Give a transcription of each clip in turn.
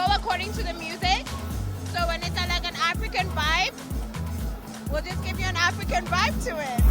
go according to the music. So when it's like an African vibe, we'll just give you an African vibe to it.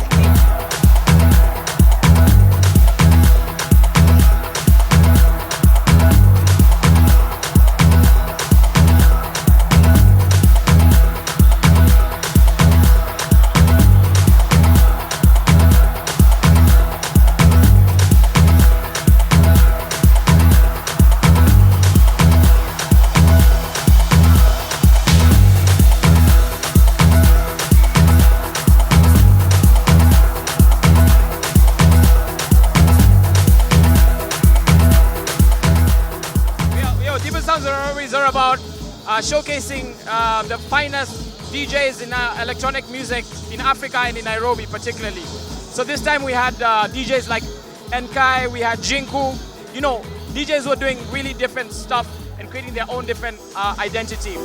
Sounds are about showcasing the finest DJs in electronic music in Africa and in Nairobi particularly. So this time we had DJs like Nkai, we had Jinku, you know, DJs were doing really different stuff and creating their own different identity.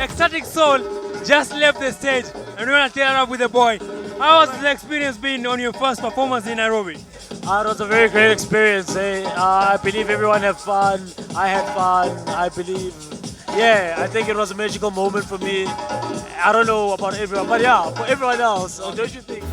Ecstatic Soul just left the stage and we want to tear up with the boy. How was the experience been on your first performance in Nairobi? It was a very great experience. I believe everyone had fun. I had fun. I believe, yeah, I think it was a magical moment for me. I don't know about everyone, but yeah, for everyone else, don't you think?